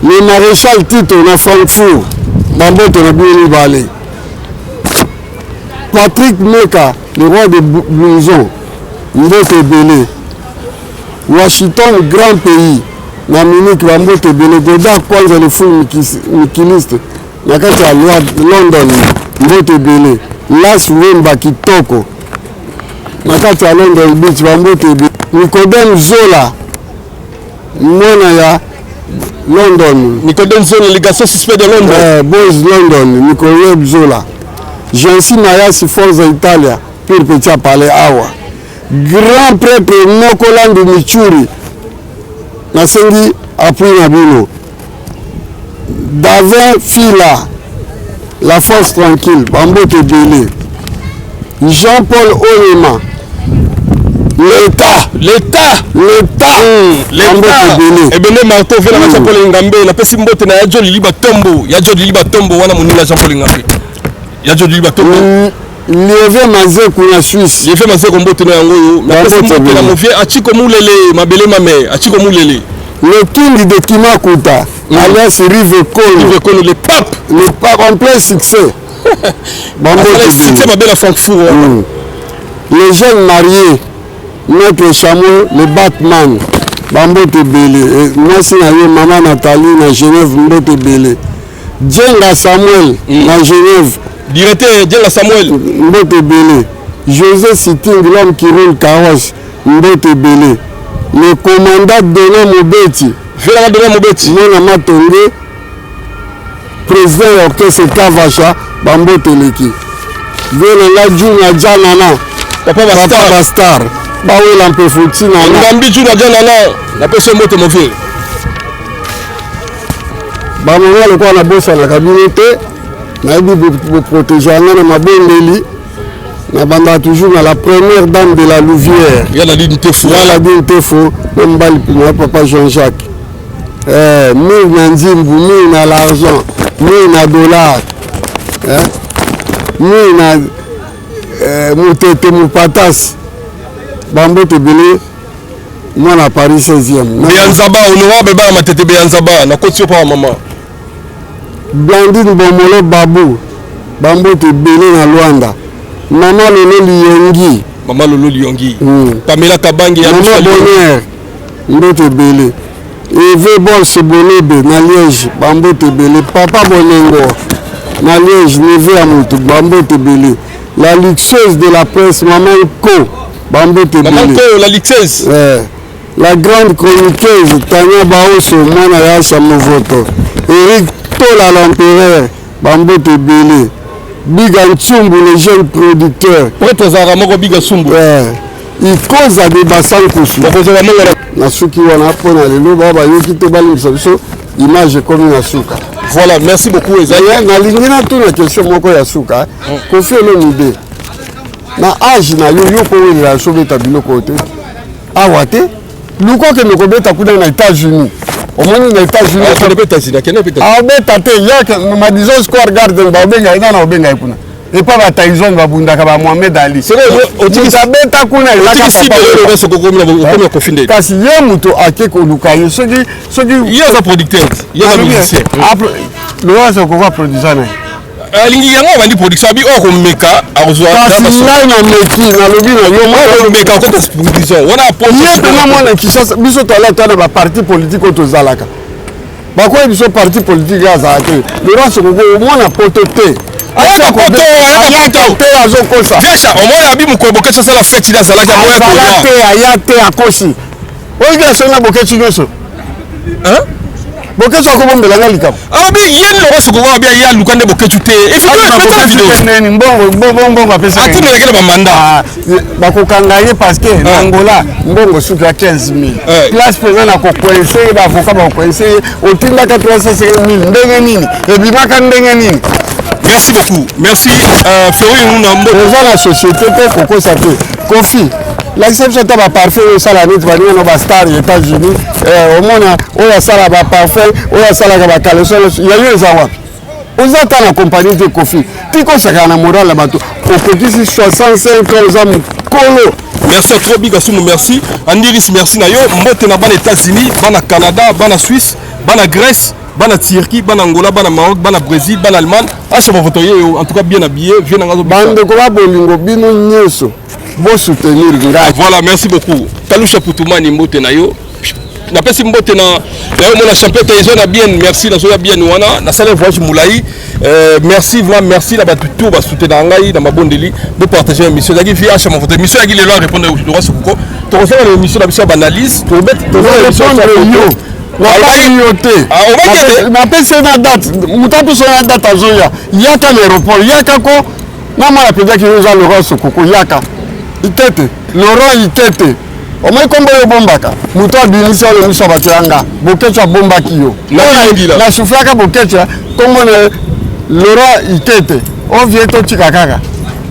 [SPEAKER 1] Le maréchal Tito na Francfort. Bambote na Bini Balé. Patrick Meka, le roi de Blouson. Mbote Belé. Washington, grand pays. Na Munich Bambote Belé. Goda Kwanza le fou mikiliste. Nakati ya London. Mbote Belé. Las Wemba Kitoko. Nakati ya London Beach Bambote Belé. Nicodème Zola. Mwana ya London.
[SPEAKER 2] Nicodème Zola, les garçons suspects de London.
[SPEAKER 1] Boys London. Nicodème Zola. Jansi Mayasi Forza Italia. Pire Petit Palais Awa. Grand prêtre Mokolandu Michuri. Nasengi appui Nabino. Davin Fila. La force tranquille, Bambote Belé. Jean-Paul Oyema. L'État.
[SPEAKER 2] Bambote Belé. Et bien, Marteau, fait la Jean-Paul Ngambe. La personne Mbote na Yadjo Liliba Tombo. Wana Mounila Jean-Paul Ngambe. Yadjo Liliba Tombo.
[SPEAKER 1] Lieve Mazeku na Suisse.
[SPEAKER 2] Lieve Mazeku Mbote na Yangoyo. La personne Mbote na Mofie. Achiko Moulele. Mabele Mame. Achiko Moulele.
[SPEAKER 1] Le king de Kimakuta. Alias Rive Kono.
[SPEAKER 2] Le pape
[SPEAKER 1] en plein succès.
[SPEAKER 2] Succès Mabele à Francfort.
[SPEAKER 1] Les jeunes mariés. Notre chameau, le Batman. Bambote Belé. Moi, c'est maman Nathalie na Genève. Mbote Belé. Djenga Samuel na Genève.
[SPEAKER 2] Directeur Djenga Samuel.
[SPEAKER 1] Mbote Belé. José Sitting, l'homme qui roule carrosse. Mbote Belé. Le commandant Donan Mobeti. Mona Matonge. Président orchestre Kavacha. Bambote Leki. Vele Juna Janana.
[SPEAKER 2] Papa
[SPEAKER 1] Bastar. Bawe lampe fouti nana.
[SPEAKER 2] Ngambi Juna Janana. La personne Mbote Mofie.
[SPEAKER 1] Bamanga le quoi na bossa la communauté. Na dit pour protéger na mabondeli. Na banda toujours na la première dame de la Louvière.
[SPEAKER 2] Il y a la dignité fou.
[SPEAKER 1] Même papa Jean-Jacques. Mille na nzimbu, mille na l'argent, mille na dollar. Mille na moutete moupatas. Bambote Belé. Moi na Paris 16e.
[SPEAKER 2] Beyanzaba, honorable ba matete Beyanzaba, na kotio pa maman.
[SPEAKER 1] Blandine Bomolo Babou. Bambote Belé na Luanda. Maman Lolo Liongi.
[SPEAKER 2] Pamela Kabangi.
[SPEAKER 1] Maman Bonheur. Mbote Belé. Eve Bols Bolebe na Liège. Bambote Belé. Papa Bonengo. Na Liège. Neve Amoutou. Bambote Belé. La luxeuse de la presse. Maman Ko. Bambote Belé.
[SPEAKER 2] Maman Ko, la luxeuse.
[SPEAKER 1] La grande chroniqueuse. Tania Baoso. Mwana Yacha Movoto. Eric Tola l'empereur. Bambote Belé. Biga Ntsumbu, les jeunes producteurs.
[SPEAKER 2] Ouais, toi, Zara, moi, Biga Sumbu.
[SPEAKER 1] Il cause à des bassins couchés. Nasuki wana pona lelo baba yoki te bali biso image comme na suka.
[SPEAKER 2] Voilà, merci beaucoup Ezaïe.
[SPEAKER 1] Na lingina tout la question moko ya suka. Ko fait le mide. Na âge na yo ko wela so beta biloko te. Awate. Luko ke no ko beta kuna na États-Unis. Au moins na États-Unis.
[SPEAKER 2] Ah, ne beta sina, kena beta.
[SPEAKER 1] Ah beta te yaka ma disons Square Garden ba benga ina na benga kuna. Et pas la Tyson va bunda ka ba Mohamed Ali.
[SPEAKER 2] C'est vrai, on dit
[SPEAKER 1] ça beta kuna la ka
[SPEAKER 2] si le reste ko comme confiner.
[SPEAKER 1] Kasi ye muto ake ko lukayo soki
[SPEAKER 2] il y a un producteur, il y a un musicien.
[SPEAKER 1] Le reste ko va produire na.
[SPEAKER 2] Alingi yango bandi production bi o ko meka arozwa.
[SPEAKER 1] Kasi ngai na meki na lobi na yo mo
[SPEAKER 2] meka ko production. Wana
[SPEAKER 1] po. Ye na mona kishasa biso to la to na ba parti politique to zalaka. Ba ko biso parti politique ya zalaka. Le reste ko mona potote.
[SPEAKER 2] Aya koto te
[SPEAKER 1] azokosa
[SPEAKER 2] déjà au moins abi muko bokecha sala fête ila sala ka moya
[SPEAKER 1] ko ya te akosi oiga sona bokechi nyoso hein bokecha ko bombela ngalika
[SPEAKER 2] abi yen lo so ko abi ya lukande bokechu te et puis fête vidéo
[SPEAKER 1] neni mbongo apesa
[SPEAKER 2] ati na kele ba manda
[SPEAKER 1] bakokanga ye parce que Angola mbongo suka 15000 place pena na ko koense ba avocat ba koense otinda 35000 ndenge nini ebimaka ndenge nini.
[SPEAKER 2] Merci beaucoup. Merci. Fleury, nous avons
[SPEAKER 1] besoin de la société pour que ça peut. Kofi. L'exception de parfait, ça la nuit, on va star aux États-Unis. Au monde, on a ça là parfait, on a ça là caleçon. Il y a eu les awa. Vous êtes en compagnie de Kofi. Tu connais ça la morale là-bas. Au petit 65 ans, colo.
[SPEAKER 2] Merci à toi, Bigassoum, merci. Andiris, merci. Nayo, mbote na ban États-Unis, ban Canada, ban Suisse, ban Grèce. Bana Turquie, bana Angola, bana Maroc, bana Brésil, bana Allemagne. Achète votre en tout cas bien habillé. Viens dans
[SPEAKER 1] bande ko ba bolingo bino nyeso. Bo soutenir ngai.
[SPEAKER 2] Voilà, merci beaucoup. Talusha Poutoumani mbote na yo. Na pesi mbote na yo mona champion ils ont bien merci na soya bien wana na sala voyage moulai. Merci vraiment merci la batu tout ba soutenir ngai na mabondeli de partager émission dagi fi achète votre émission dagi le répondre au droit sur ko. To recevoir l'émission d'abord analyse, to mettre to
[SPEAKER 1] yo. Napesi na date mutatu so na date azoya yaka l'aéroport yaka ko na mala peda ki yoza Laurent Sokoko yaka itete Laurent itete o mai kombo yo bombaka muto abinisa le miso batanga bokecha bombaki yo na sufraka bokecha kombo na Laurent itete o vieto chikakaka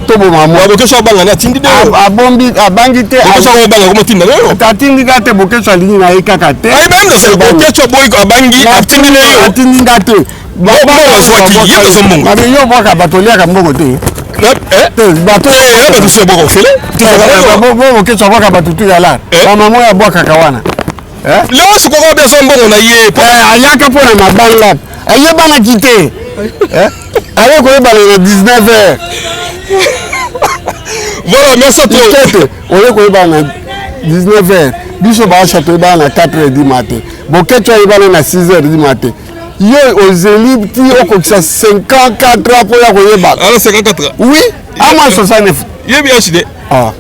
[SPEAKER 1] tobo mamu
[SPEAKER 2] bokecha banga na tindi de
[SPEAKER 1] abombi abangi te
[SPEAKER 2] bokecha banga ko tinda yo
[SPEAKER 1] tatindi gate bokecha lingi na ikaka te
[SPEAKER 2] ai banga se bokecha boy ko abangi atindi le yo
[SPEAKER 1] atindi gate
[SPEAKER 2] baba swaki yeto so mbongo
[SPEAKER 1] abi yo boka batolia ka mbongo te bato
[SPEAKER 2] ya bato se boko fele
[SPEAKER 1] bokecha boka batutu ya la mama moya boka kawana
[SPEAKER 2] leo so ko ba so mbongo na ye
[SPEAKER 1] ayaka pona mabanga ayeba na kite aye ko ba le 19h.
[SPEAKER 2] Voilà, merci à toi.
[SPEAKER 1] On est quoi dans 19h. Biso ba château ba na 4h du matin. Boketo ba na 6h du matin. Yo ozeli ti okokisa 54 pour ya koyeba.
[SPEAKER 2] Alors 54.
[SPEAKER 1] Oui, à moi 69.
[SPEAKER 2] Yebi achide.
[SPEAKER 1] Ah.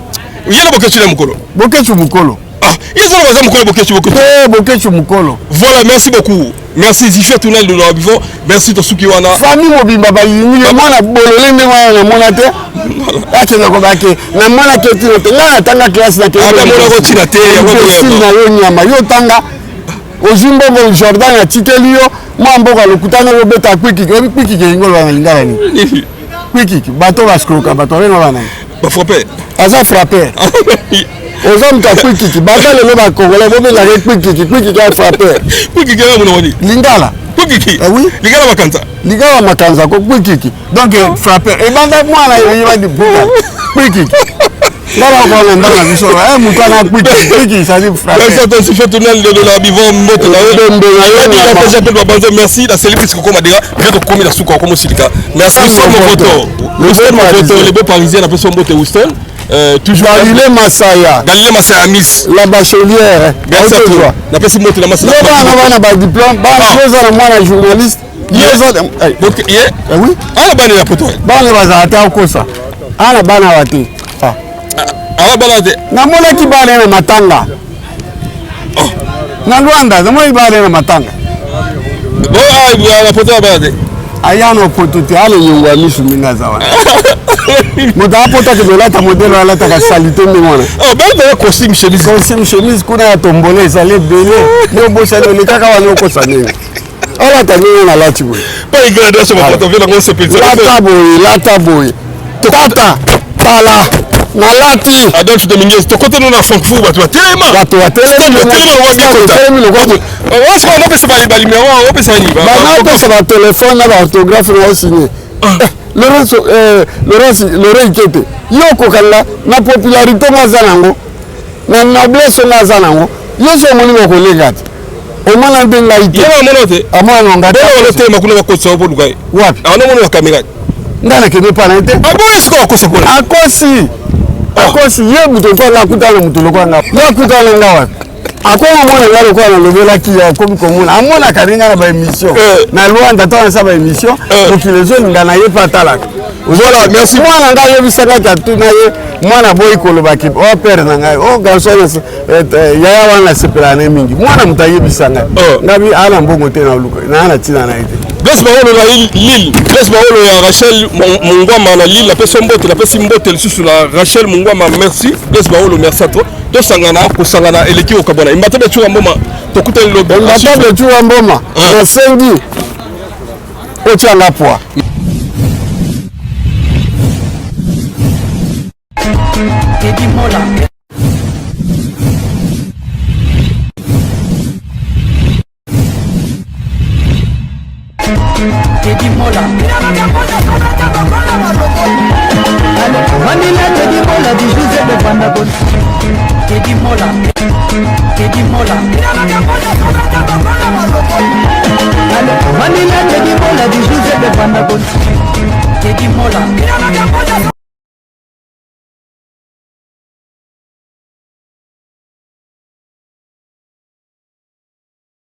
[SPEAKER 2] Yena boketo na mukolo.
[SPEAKER 1] Boketo mukolo.
[SPEAKER 2] Ah, ils ont besoin mukolo boketo.
[SPEAKER 1] Boketo mukolo.
[SPEAKER 2] Voilà, merci beaucoup. Merci Zifia Tunnel de l'Orbivo. Merci Tosuki Wana.
[SPEAKER 1] Famille mobimba ba yini mwana bolole ne mwana mwana te. Ate na ko bake na mwana ke tino te na tanga classe na ke.
[SPEAKER 2] Ata mwana ko tina te
[SPEAKER 1] na yo nyama yo tanga. Ozimbo bo Jordan ya tikeliyo mambo ka lokutana yo beta kwiki ke ngolo na lingala ni. Kwiki bato ba skroka bato reno bana.
[SPEAKER 2] Ba frapper.
[SPEAKER 1] Aza frapper. Aux hommes qui ont pris qui battent le même congolais, vous avez qui a frappé.
[SPEAKER 2] Qui a frappé.
[SPEAKER 1] Lingala.
[SPEAKER 2] Qui
[SPEAKER 1] oui.
[SPEAKER 2] Lingala Makanza.
[SPEAKER 1] Lingala Makanza, qui donc frappé. Et maintenant, moi, là, il va dire qui. Là, on va dans la vision. Un mouton a qui ça dit frappé.
[SPEAKER 2] Merci, je tourner de la vivant. Merci, la célébrité qu'on m'a dit. Je vais te commettre la souka comme Silika. Merci, les beaux parisiens, après son botte Houston.
[SPEAKER 1] Toujours Galilée Massaya
[SPEAKER 2] Miss
[SPEAKER 1] la bachelière
[SPEAKER 2] merci à toi la personne monte la masse là
[SPEAKER 1] on a ba diplôme ba on moi la journaliste
[SPEAKER 2] donc
[SPEAKER 1] oui
[SPEAKER 2] ala bana la poto
[SPEAKER 1] bana bazata kosa ala bana wati
[SPEAKER 2] ala bana de
[SPEAKER 1] na mona ki bana na matanga na Rwanda na mona bana na matanga
[SPEAKER 2] la poto bana de
[SPEAKER 1] ayano potote ale yongwa misu minga zawana muta apota ke dolata modelo alata ka salite mwana
[SPEAKER 2] oh ben de costume
[SPEAKER 1] chemise kuna ya tombole sale bele ne bosa le kaka wana ko sanenga ala tanenga na lati boy
[SPEAKER 2] pas igradation ma photo vela ngose pizza
[SPEAKER 1] lata boy tata tala na lati
[SPEAKER 2] Adolphe Dominguez to côté nous na Francfort batu telema on se on peut pas numéro on peut ça ni
[SPEAKER 1] ba na téléphone na autographe na signé Laurence Ikete yoko kala na popularité mazanango na noblesse mazanango yeso moni ko legati o mana ndenga ite
[SPEAKER 2] yema monote
[SPEAKER 1] amana ngata
[SPEAKER 2] o te makuna ko tso bo lukai
[SPEAKER 1] wapi
[SPEAKER 2] ana mono kamera
[SPEAKER 1] ndana kene pana ite
[SPEAKER 2] abo esko ko sokona
[SPEAKER 1] akosi ye muto ko la kutana muto lokwa nga ya kutana nga wapi akoma mwana ngalo kwa na lobela kia komi komuna amona karinga na ba émission na Luanda tona sa ba émission donc les autres ngana ye patala
[SPEAKER 2] voilà merci
[SPEAKER 1] mwana nga ye bisaka tatu na ye mwana boy koloba ki o père na ngai o garçon ya wana sepelane mingi mwana mutaye bisanga ngabi ala mbongo te na luka na ana tina na ite
[SPEAKER 2] Blaise Baolo na Lille Blaise Baolo ya Rachel Mungwama na Lille la personne mbote la personne mbote sur la Rachel Mungwama merci Blaise Baolo merci à toi to sangana ko sangana eleki o kabona imata be chuwa mboma to kuteli lobo
[SPEAKER 1] imata be chuwa mboma na sengi o changa poa
[SPEAKER 3] Teddy Mola Teddy Mola Vanilla Teddy Mola du José de Bandabon Teddy Mola Vanilla Teddy Mola du José de Bandabon